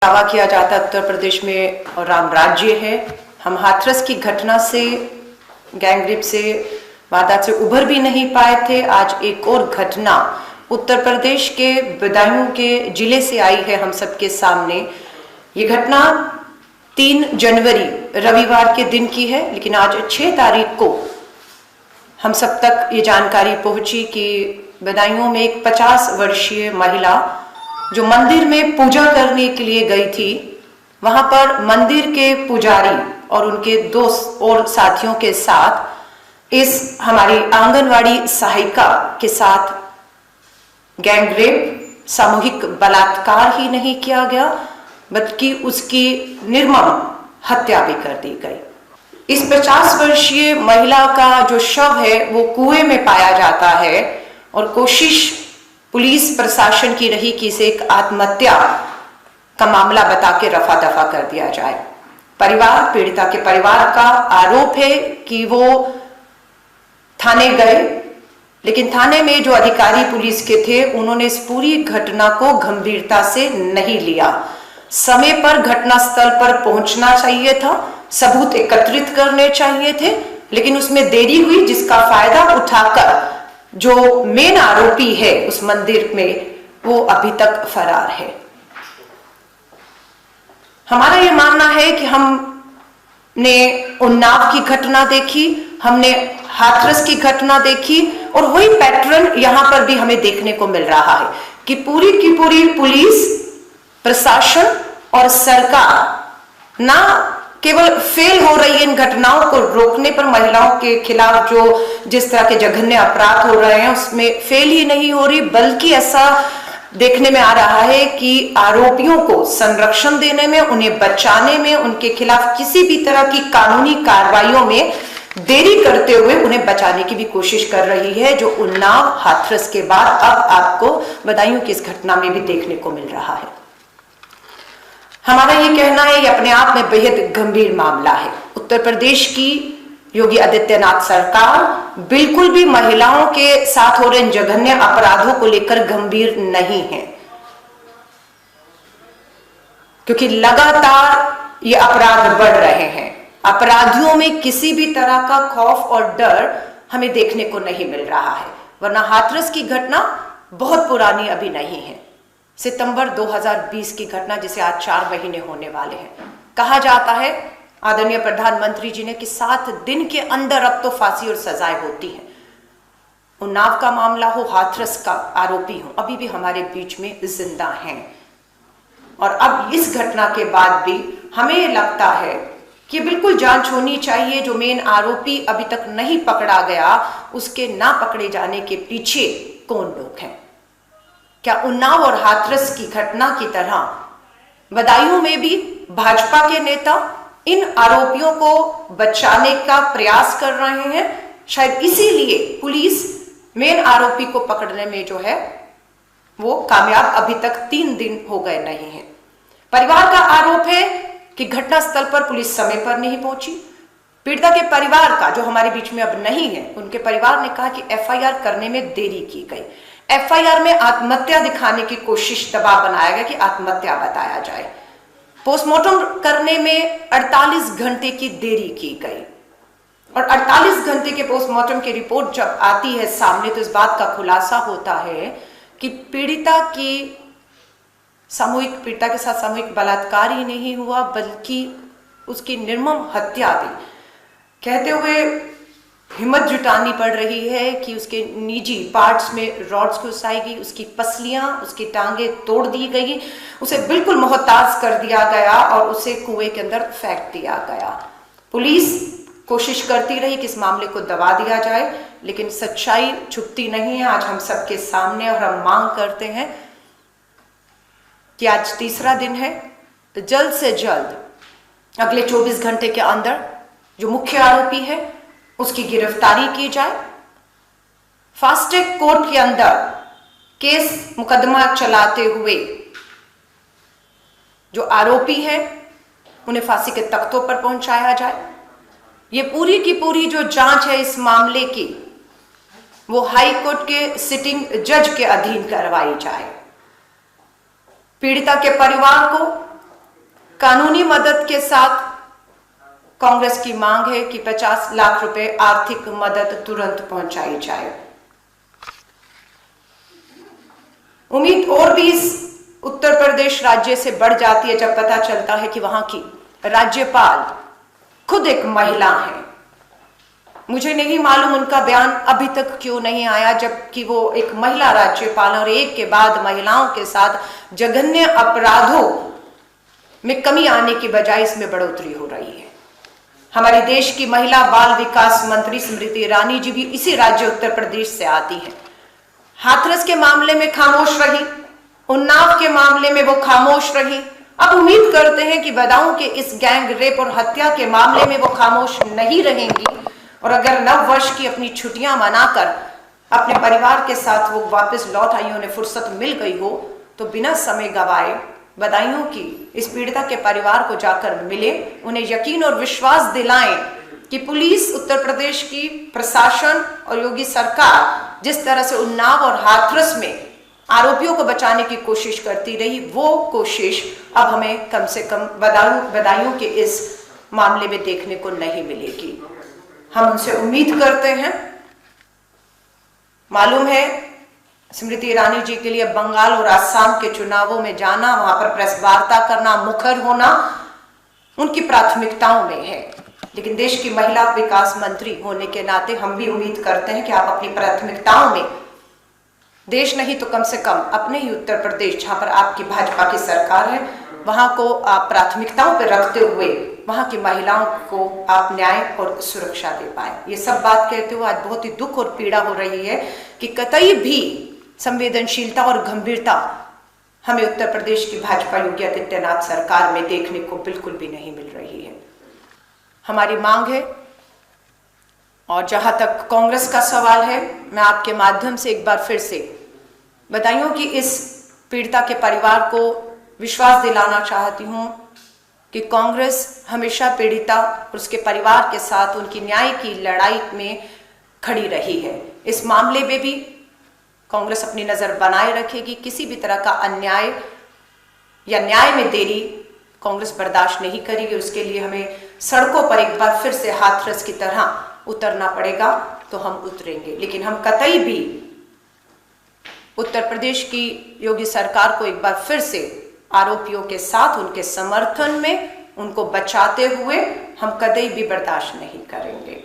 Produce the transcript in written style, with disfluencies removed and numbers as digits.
दावा किया जाता है उत्तर प्रदेश में और राम राज्य है। हम हाथरस की घटना से, गैंगरेप से, वारदात से उभर भी नहीं पाए थे। आज एक और घटना उत्तर प्रदेश के बदायूं के जिले से आई है हम सबके सामने। ये घटना 3 जनवरी रविवार के दिन की है, लेकिन आज 6 तारीख को हम सब तक ये जानकारी पहुंची कि बदायूं में एक 50 वर्षीय महिला जो मंदिर में पूजा करने के लिए गई थी, वहां पर मंदिर के पुजारी और उनके दोस्त और साथियों के साथ इस हमारी आंगनवाड़ी सहायिका के साथ गैंगरेप, सामूहिक बलात्कार ही नहीं किया गया बल्कि उसकी निर्मम हत्या भी कर दी गई। इस 50 वर्षीय महिला का जो शव है वो कुएं में पाया जाता है और कोशिश पुलिस प्रशासन की रही कि इसे एक आत्महत्या का मामला बता के रफा दफा कर दिया जाए। परिवार, पीड़िता के परिवार का आरोप है कि वो थाने गए, लेकिन थाने में जो अधिकारी पुलिस के थे उन्होंने इस पूरी घटना को गंभीरता से नहीं लिया। समय पर घटनास्थल पर पहुंचना चाहिए था, सबूत एकत्रित करने चाहिए थे, लेकिन उसमें देरी हुई, जिसका फायदा उठाकर जो मेन आरोपी है उस मंदिर में वो अभी तक फरार है। हमारा ये मानना है कि हमने उन्नाव की घटना देखी, हमने हाथरस की घटना देखी और वही पैटर्न यहां पर भी हमें देखने को मिल रहा है कि पूरी की पूरी पुलिस प्रशासन और सरकार ना केवल फेल हो रही है इन घटनाओं को रोकने पर, महिलाओं के खिलाफ जो जिस तरह के जघन्य अपराध हो रहे हैं उसमें फेल ही नहीं हो रही, बल्कि ऐसा देखने में आ रहा है कि आरोपियों को संरक्षण देने में, उन्हें बचाने में, उनके खिलाफ किसी भी तरह की कानूनी कार्रवाइयों में देरी करते हुए उन्हें बचाने की भी कोशिश कर रही है, जो उन्नाव, हाथरस के बाद अब आपको बदायूं की इस घटना में भी देखने को मिल रहा है। हमारा ये कहना है, ये अपने आप में बेहद गंभीर मामला है। उत्तर प्रदेश की योगी आदित्यनाथ सरकार बिल्कुल भी महिलाओं के साथ हो रहे जघन्य अपराधों को लेकर गंभीर नहीं है, क्योंकि लगातार ये अपराध बढ़ रहे हैं। अपराधियों में किसी भी तरह का खौफ और डर हमें देखने को नहीं मिल रहा है, वरना हाथरस की घटना बहुत पुरानी अभी नहीं है। सितंबर 2020 की घटना, जिसे आज 4 महीने होने वाले हैं। कहा जाता है आदरणीय प्रधानमंत्री जी ने कि 7 दिन के अंदर अब तो फांसी और सजाएं होती है। उन्नाव का मामला हो, हाथरस का आरोपी हो, अभी भी हमारे बीच में जिंदा हैं। और अब इस घटना के बाद भी हमें लगता है कि बिल्कुल जांच होनी चाहिए। जो मेन आरोपी अभी तक नहीं पकड़ा गया, उसके ना पकड़े जाने के पीछे कौन लोग हैं। क्या उन्नाव और हाथरस की घटना की तरह बदायूं में भी भाजपा के नेता इन आरोपियों को बचाने का प्रयास कर रहे हैं? शायद इसीलिए पुलिस मेन आरोपी को पकड़ने में जो है वो कामयाब अभी तक 3 दिन हो गए नहीं है। परिवार का आरोप है कि घटनास्थल पर पुलिस समय पर नहीं पहुंची। पीड़िता के परिवार का, जो हमारे बीच में अब नहीं है, उनके परिवार ने कहा कि एफआईआर करने में देरी की गई। एफआईआर में आत्महत्या दिखाने की कोशिश, दबाव बनाया गया कि आत्महत्या बताया जाए। पोस्टमार्टम करने में 48 घंटे की देरी की गई और 48 घंटे के पोस्टमार्टम की रिपोर्ट जब आती है सामने, तो इस बात का खुलासा होता है कि पीड़िता के साथ सामूहिक बलात्कार ही नहीं हुआ, बल्कि उसकी निर्मम हत्या भी। कहते हुए हिम्मत जुटानी पड़ रही है कि उसके निजी पार्ट्स में रॉड्स घुसाई गई, उसकी पसलियां, उसकी टांगे तोड़ दी गई, उसे बिल्कुल मोहताज कर दिया गया और उसे कुएं के अंदर फेंक दिया गया। पुलिस कोशिश करती रही कि इस मामले को दबा दिया जाए, लेकिन सच्चाई छुपती नहीं है आज हम सबके सामने। और हम मांग करते हैं कि आज 3रा दिन है, तो जल्द से जल्द अगले 24 घंटे के अंदर जो मुख्य आरोपी है उसकी गिरफ्तारी की जाए। फास्ट ट्रैक कोर्ट के अंदर केस मुकदमा चलाते हुए जो आरोपी हैं उन्हें फांसी के तख्तों पर पहुंचाया जाए। ये पूरी की पूरी जो जांच है इस मामले की, वो हाई कोर्ट के सिटिंग जज के अधीन करवाई जाए। पीड़िता के परिवार को कानूनी मदद के साथ कांग्रेस की मांग है कि 50 लाख रुपए आर्थिक मदद तुरंत पहुंचाई जाए। उम्मीद और भी इस उत्तर प्रदेश राज्य से बढ़ जाती है जब पता चलता है कि वहां की राज्यपाल खुद एक महिला है। मुझे नहीं मालूम उनका बयान अभी तक क्यों नहीं आया, जबकि वो एक महिला राज्यपाल और एक के बाद महिलाओं के साथ जघन्य अपराधों में कमी आने की बजाय इसमें बढ़ोतरी हो रही है। हमारे देश की महिला बाल विकास मंत्री स्मृति ईरानी जी भी इसी राज्य उत्तर प्रदेश से आती हैं। हाथरस के मामले में खामोश रही, उन्नाव के मामले में वो खामोश रही। अब उम्मीद करते हैं कि बदाऊं के इस गैंग रेप और हत्या के मामले में वो खामोश नहीं रहेंगी और अगर नव वर्ष की अपनी छुट्टियां मनाकर अपने परिवार के साथ वो वापस लौट आई, उन्हें फुर्सत मिल गई हो, तो बिना समय गवाए बदायूं की इस पीड़िता के परिवार को जाकर मिले, उन्हें यकीन और विश्वास दिलाएं कि पुलिस, उत्तर प्रदेश की प्रशासन और योगी सरकार जिस तरह से उन्नाव और हाथरस में आरोपियों को बचाने की कोशिश करती रही, वो कोशिश अब हमें कम से कम बदायूं के इस मामले में देखने को नहीं मिलेगी। हम उनसे उम्मीद करते हैं। मालूम है स्मृति ईरानी जी के लिए बंगाल और असम के चुनावों में जाना, वहां पर प्रेस वार्ता करना, मुखर होना उनकी प्राथमिकताओं में है, लेकिन देश की महिला विकास मंत्री होने के नाते हम भी उम्मीद करते हैं कि आप अपनी प्राथमिकताओं में देश नहीं तो कम से कम अपने ही उत्तर प्रदेश जहां पर आपकी भाजपा की सरकार है, वहां को आप प्राथमिकताओं पर रखते हुए वहां की महिलाओं को आप न्याय और सुरक्षा दे पाए। ये सब बात कहते हुए आज बहुत ही दुख और पीड़ा हो रही है कि कतई भी संवेदनशीलता और गंभीरता हमें उत्तर प्रदेश की भाजपा योगी आदित्यनाथ सरकार में देखने को बिल्कुल भी नहीं मिल रही है। हमारी मांग है, और जहां तक कांग्रेस का सवाल है, मैं आपके माध्यम से एक बार फिर से बदायूं कि इस पीड़िता के परिवार को विश्वास दिलाना चाहती हूं कि कांग्रेस हमेशा पीड़िता और उसके परिवार के साथ उनकी न्याय की लड़ाई में खड़ी रही है। इस मामले में भी कांग्रेस अपनी नजर बनाए रखेगी। किसी भी तरह का अन्याय या न्याय में देरी कांग्रेस बर्दाश्त नहीं करेगी। उसके लिए हमें सड़कों पर एक बार फिर से हाथरस की तरह उतरना पड़ेगा, तो हम उतरेंगे। लेकिन हम कतई भी उत्तर प्रदेश की योगी सरकार को एक बार फिर से आरोपियों के साथ उनके समर्थन में उनको बचाते हुए हम कतई भी बर्दाश्त नहीं करेंगे।